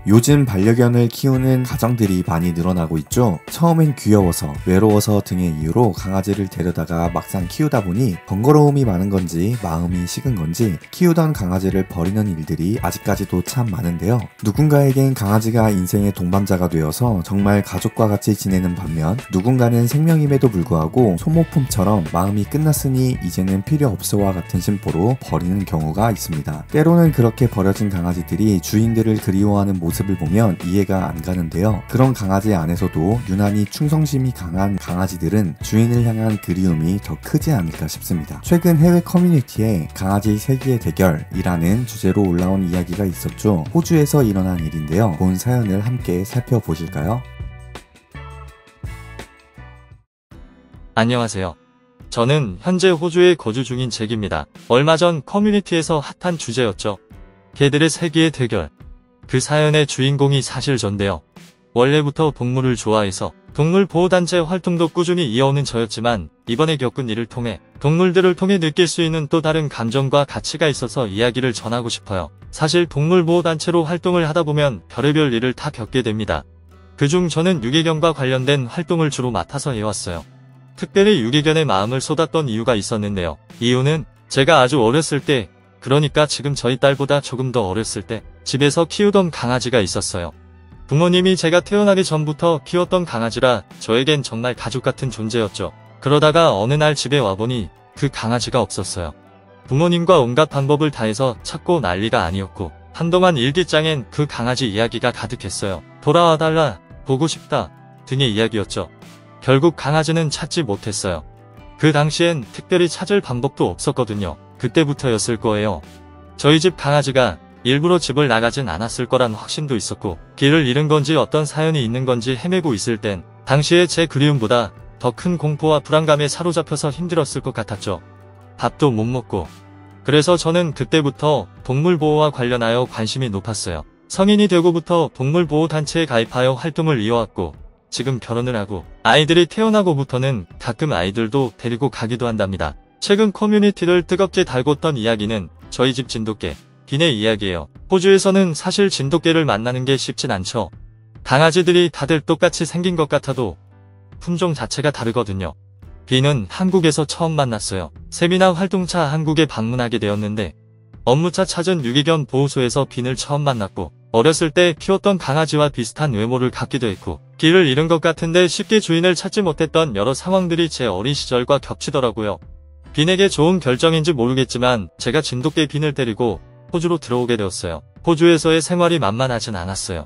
요즘 반려견을 키우는 가정들이 많이 늘어나고 있죠. 처음엔 귀여워서, 외로워서 등의 이유로 강아지를 데려다가 막상 키우다 보니 번거로움이 많은 건지 마음이 식은 건지 키우던 강아지를 버리는 일들이 아직까지도 참 많은데요. 누군가에겐 강아지가 인생의 동반자가 되어서 정말 가족과 같이 지내는 반면 누군가는 생명임에도 불구하고 소모품처럼 마음이 끝났으니 이제는 필요 없어와 같은 심보로 버리는 경우가 있습니다. 때로는 그렇게 버려진 강아지들이 주인들을 그리워하는 모습을 보면 이해가 안 가는데요. 그런 강아지 안에서도 유난히 충성심이 강한 강아지들은 주인을 향한 그리움이 더 크지 않을까 싶습니다. 최근 해외 커뮤니티에 강아지 세기의 대결이라는 주제로 올라온 이야기가 있었죠. 호주에서 일어난 일인데요. 본 사연을 함께 살펴보실까요? 안녕하세요. 저는 현재 호주에 거주 중인 잭입니다. 얼마 전 커뮤니티에서 핫한 주제였죠. 개들의 세기의 대결. 그 사연의 주인공이 사실 전데요. 원래부터 동물을 좋아해서 동물보호단체 활동도 꾸준히 이어오는 저였지만 이번에 겪은 일을 통해 동물들을 통해 느낄 수 있는 또 다른 감정과 가치가 있어서 이야기를 전하고 싶어요. 사실 동물보호단체로 활동을 하다 보면 별의별 일을 다 겪게 됩니다. 그중 저는 유기견과 관련된 활동을 주로 맡아서 해왔어요. 특별히 유기견의 마음을 쏟았던 이유가 있었는데요. 이유는 제가 아주 어렸을 때, 그러니까 지금 저희 딸보다 조금 더 어렸을 때 집에서 키우던 강아지가 있었어요. 부모님이 제가 태어나기 전부터 키웠던 강아지라 저에겐 정말 가족 같은 존재였죠. 그러다가 어느 날 집에 와보니 그 강아지가 없었어요. 부모님과 온갖 방법을 다해서 찾고 난리가 아니었고 한동안 일기장엔 그 강아지 이야기가 가득했어요. 돌아와달라, 보고 싶다 등의 이야기였죠. 결국 강아지는 찾지 못했어요. 그 당시엔 특별히 찾을 방법도 없었거든요. 그때부터였을 거예요. 저희 집 강아지가 일부러 집을 나가진 않았을 거란 확신도 있었고 길을 잃은 건지 어떤 사연이 있는 건지 헤매고 있을 땐 당시에 제 그리움보다 더 큰 공포와 불안감에 사로잡혀서 힘들었을 것 같았죠. 밥도 못 먹고. 그래서 저는 그때부터 동물보호와 관련하여 관심이 높았어요. 성인이 되고부터 동물보호단체에 가입하여 활동을 이어왔고 지금 결혼을 하고 아이들이 태어나고부터는 가끔 아이들도 데리고 가기도 한답니다. 최근 커뮤니티를 뜨겁게 달궜던 이야기는 저희 집 진돗개, 빈의 이야기예요. 호주에서는 사실 진돗개를 만나는 게 쉽진 않죠. 강아지들이 다들 똑같이 생긴 것 같아도 품종 자체가 다르거든요. 빈은 한국에서 처음 만났어요. 세미나 활동차 한국에 방문하게 되었는데 업무차 찾은 유기견 보호소에서 빈을 처음 만났고 어렸을 때 키웠던 강아지와 비슷한 외모를 갖기도 했고 길을 잃은 것 같은데 쉽게 주인을 찾지 못했던 여러 상황들이 제 어린 시절과 겹치더라고요. 빈에게 좋은 결정인지 모르겠지만 제가 진돗개 빈을 데리고 호주로 들어오게 되었어요. 호주에서의 생활이 만만하진 않았어요.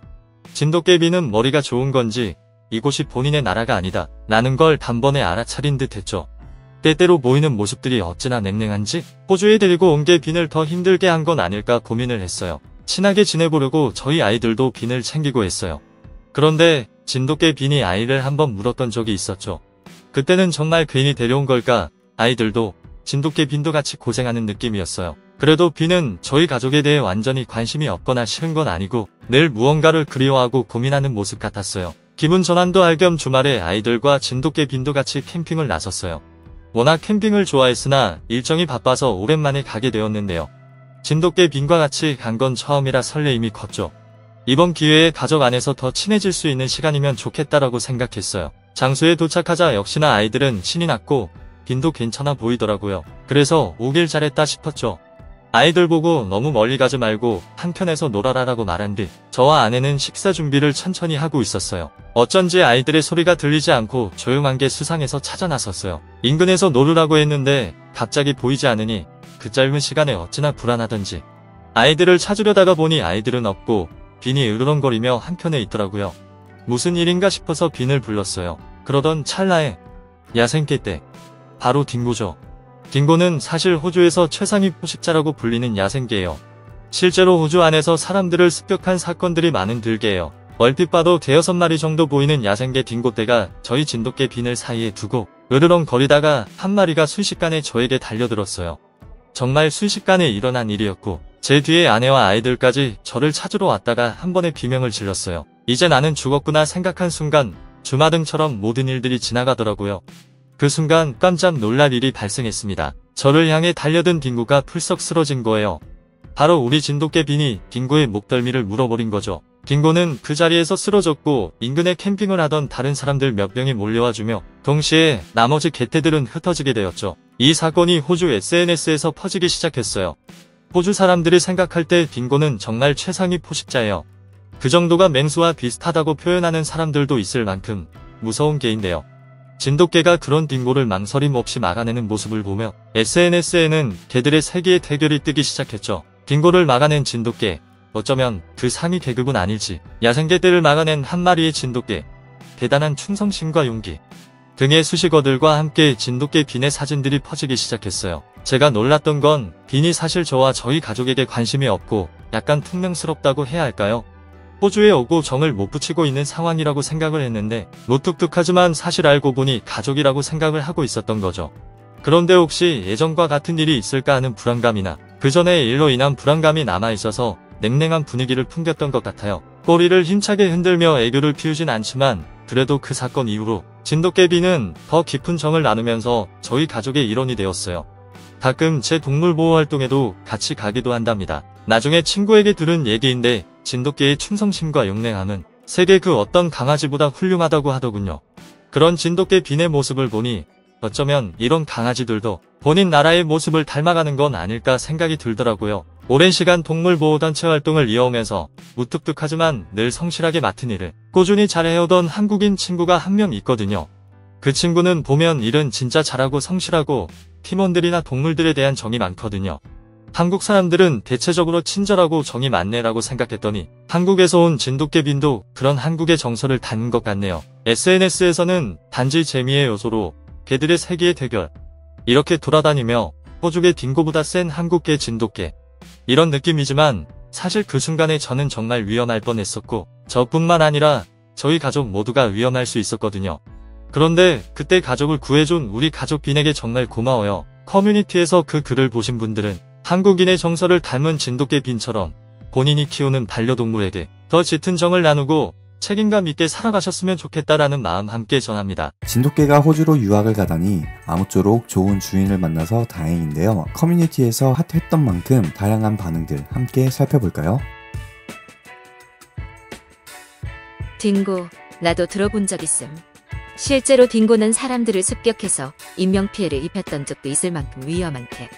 진돗개 빈은 머리가 좋은 건지 이곳이 본인의 나라가 아니다 라는 걸 단번에 알아차린 듯 했죠. 때때로 보이는 모습들이 어찌나 냉랭한지 호주에 데리고 온 게 빈을 더 힘들게 한 건 아닐까 고민을 했어요. 친하게 지내보려고 저희 아이들도 빈을 챙기고 했어요. 그런데 진돗개 빈이 아이를 한번 물었던 적이 있었죠. 그때는 정말 괜히 데려온 걸까? 아이들도 진돗개 빈도 같이 고생하는 느낌이었어요. 그래도 빈은 저희 가족에 대해 완전히 관심이 없거나 싫은 건 아니고 늘 무언가를 그리워하고 고민하는 모습 같았어요. 기분 전환도 할 겸 주말에 아이들과 진돗개 빈도 같이 캠핑을 나섰어요. 워낙 캠핑을 좋아했으나 일정이 바빠서 오랜만에 가게 되었는데요. 진돗개 빈과 같이 간 건 처음이라 설레임이 컸죠. 이번 기회에 가족 안에서 더 친해질 수 있는 시간이면 좋겠다라고 생각했어요. 장소에 도착하자 역시나 아이들은 신이 났고 빈도 괜찮아 보이더라고요. 그래서 오길 잘했다 싶었죠. 아이들 보고 너무 멀리 가지 말고 한편에서 놀아라라고 말한 뒤 저와 아내는 식사 준비를 천천히 하고 있었어요. 어쩐지 아이들의 소리가 들리지 않고 조용한 게 수상해서 찾아 나섰어요. 인근에서 놀으라고 했는데 갑자기 보이지 않으니 그 짧은 시간에 어찌나 불안하던지 아이들을 찾으려다가 보니 아이들은 없고 빈이 으르렁거리며 한편에 있더라고요. 무슨 일인가 싶어서 빈을 불렀어요. 그러던 찰나에 야생개 떼 바로 딩고죠. 딩고는 사실 호주에서 최상위 포식자라고 불리는 야생개예요. 실제로 호주 안에서 사람들을 습격한 사건들이 많은 들개예요. 얼핏 봐도 대여섯 마리 정도 보이는 야생개 딩고떼가 저희 진돗개 빈을 사이에 두고 으르렁거리다가 한 마리가 순식간에 저에게 달려들었어요. 정말 순식간에 일어난 일이었고 제 뒤에 아내와 아이들까지 저를 찾으러 왔다가 한 번에 비명을 질렀어요. 이제 나는 죽었구나 생각한 순간 주마등처럼 모든 일들이 지나가더라고요. 그 순간 깜짝 놀랄 일이 발생했습니다. 저를 향해 달려든 딩고가 풀썩 쓰러진 거예요. 바로 우리 진돗개 빈이 딩고의 목덜미를 물어버린 거죠. 딩고는 그 자리에서 쓰러졌고 인근에 캠핑을 하던 다른 사람들 몇 명이 몰려와주며 동시에 나머지 개떼들은 흩어지게 되었죠. 이 사건이 호주 SNS에서 퍼지기 시작했어요. 호주 사람들이 생각할 때 딩고는 정말 최상위 포식자예요. 그 정도가 맹수와 비슷하다고 표현하는 사람들도 있을 만큼 무서운 개인데요. 진돗개가 그런 딩고를 망설임 없이 막아내는 모습을 보며 SNS에는 개들의 세기의 대결이 뜨기 시작했죠. 딩고를 막아낸 진돗개, 어쩌면 그 상위 계급은 아닐지. 야생개들을 막아낸 한 마리의 진돗개, 대단한 충성심과 용기 등의 수식어들과 함께 진돗개 빈의 사진들이 퍼지기 시작했어요. 제가 놀랐던 건 빈이 사실 저와 저희 가족에게 관심이 없고 약간 퉁명스럽다고 해야 할까요? 호주에 오고 정을 못 붙이고 있는 상황이라고 생각을 했는데 무뚝뚝하지만 사실 알고 보니 가족이라고 생각을 하고 있었던 거죠. 그런데 혹시 예전과 같은 일이 있을까 하는 불안감이나 그 전의 일로 인한 불안감이 남아있어서 냉랭한 분위기를 풍겼던 것 같아요. 꼬리를 힘차게 흔들며 애교를 피우진 않지만 그래도 그 사건 이후로 진돗개 빈은 더 깊은 정을 나누면서 저희 가족의 일원이 되었어요. 가끔 제 동물보호 활동에도 같이 가기도 한답니다. 나중에 친구에게 들은 얘기인데 진돗개의 충성심과 용맹함은 세계 그 어떤 강아지보다 훌륭하다고 하더군요. 그런 진돗개 빈의 모습을 보니 어쩌면 이런 강아지들도 본인 나라의 모습을 닮아가는 건 아닐까 생각이 들더라고요. 오랜 시간 동물보호단체 활동을 이어오면서 무뚝뚝하지만 늘 성실하게 맡은 일을 꾸준히 잘해오던 한국인 친구가 한 명 있거든요. 그 친구는 보면 일은 진짜 잘하고 성실하고 팀원들이나 동물들에 대한 정이 많거든요. 한국 사람들은 대체적으로 친절하고 정이 많네라고 생각했더니 한국에서 온 진돗개 빈도 그런 한국의 정서를 닮은 것 같네요. SNS에서는 단지 재미의 요소로 개들의 세기의 대결, 이렇게 돌아다니며 호주계 딩고보다 센 한국계 진돗개, 이런 느낌이지만 사실 그 순간에 저는 정말 위험할 뻔했었고 저뿐만 아니라 저희 가족 모두가 위험할 수 있었거든요. 그런데 그때 가족을 구해준 우리 가족 빈에게 정말 고마워요. 커뮤니티에서 그 글을 보신 분들은 한국인의 정서를 닮은 진돗개 빈처럼 본인이 키우는 반려동물에게 더 짙은 정을 나누고 책임감 있게 살아가셨으면 좋겠다라는 마음 함께 전합니다. 진돗개가 호주로 유학을 가다니 아무쪼록 좋은 주인을 만나서 다행인데요. 커뮤니티에서 핫했던 만큼 다양한 반응들 함께 살펴볼까요? 딩고, 나도 들어본 적 있음. 실제로 딩고는 사람들을 습격해서 인명피해를 입혔던 적도 있을 만큼 위험한 개.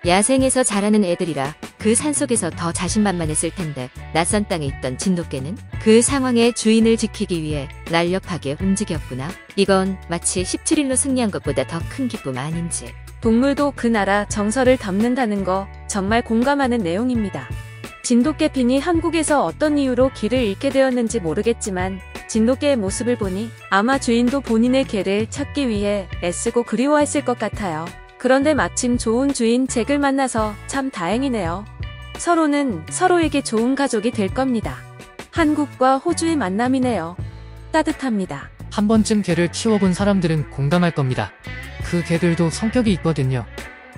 야생에서 자라는 애들이라 그 산속에서 더 자신만만했을 텐데 낯선 땅에 있던 진돗개는 그 상황에 주인을 지키기 위해 날렵하게 움직였구나. 이건 마치 17일로 승리한 것보다 더 큰 기쁨 아닌지. 동물도 그 나라 정서를 담는다는 거 정말 공감하는 내용입니다. 진돗개 빈이 한국에서 어떤 이유로 길을 잃게 되었는지 모르겠지만 진돗개의 모습을 보니 아마 주인도 본인의 개를 찾기 위해 애쓰고 그리워했을 것 같아요. 그런데 마침 좋은 주인 잭을 만나서 참 다행이네요. 서로는 서로에게 좋은 가족이 될 겁니다. 한국과 호주의 만남이네요. 따뜻합니다. 한 번쯤 개를 키워본 사람들은 공감할 겁니다. 그 개들도 성격이 있거든요.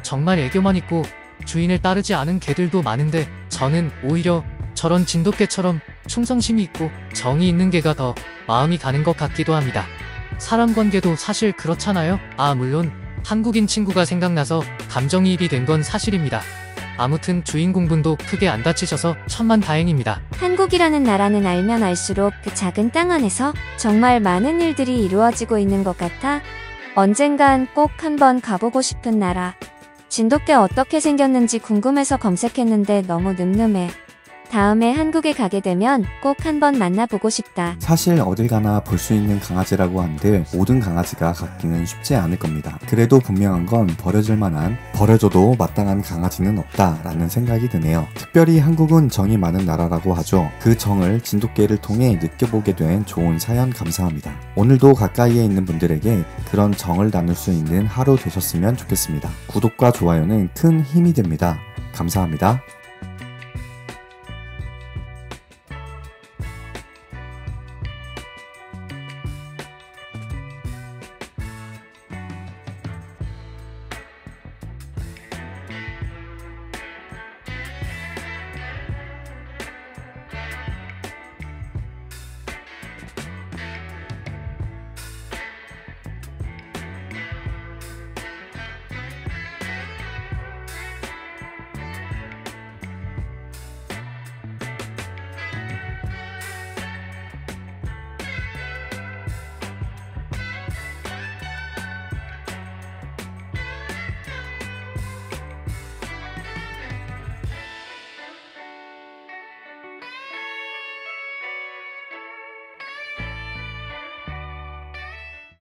정말 애교만 있고 주인을 따르지 않은 개들도 많은데 저는 오히려 저런 진돗개처럼 충성심이 있고 정이 있는 개가 더 마음이 가는 것 같기도 합니다. 사람 관계도 사실 그렇잖아요. 물론 한국인 친구가 생각나서 감정이입이 된 건 사실입니다. 아무튼 주인공분도 크게 안 다치셔서 천만다행입니다. 한국이라는 나라는 알면 알수록 그 작은 땅 안에서 정말 많은 일들이 이루어지고 있는 것 같아 언젠간 꼭 한번 가보고 싶은 나라. 진돗개 어떻게 생겼는지 궁금해서 검색했는데 너무 늠름해. 다음에 한국에 가게 되면 꼭 한번 만나보고 싶다. 사실 어딜 가나 볼 수 있는 강아지라고 한들 모든 강아지가 갖기는 쉽지 않을 겁니다. 그래도 분명한 건 버려질 만한, 버려줘도 마땅한 강아지는 없다라는 생각이 드네요. 특별히 한국은 정이 많은 나라라고 하죠. 그 정을 진돗개를 통해 느껴보게 된 좋은 사연 감사합니다. 오늘도 가까이에 있는 분들에게 그런 정을 나눌 수 있는 하루 되셨으면 좋겠습니다. 구독과 좋아요는 큰 힘이 됩니다. 감사합니다.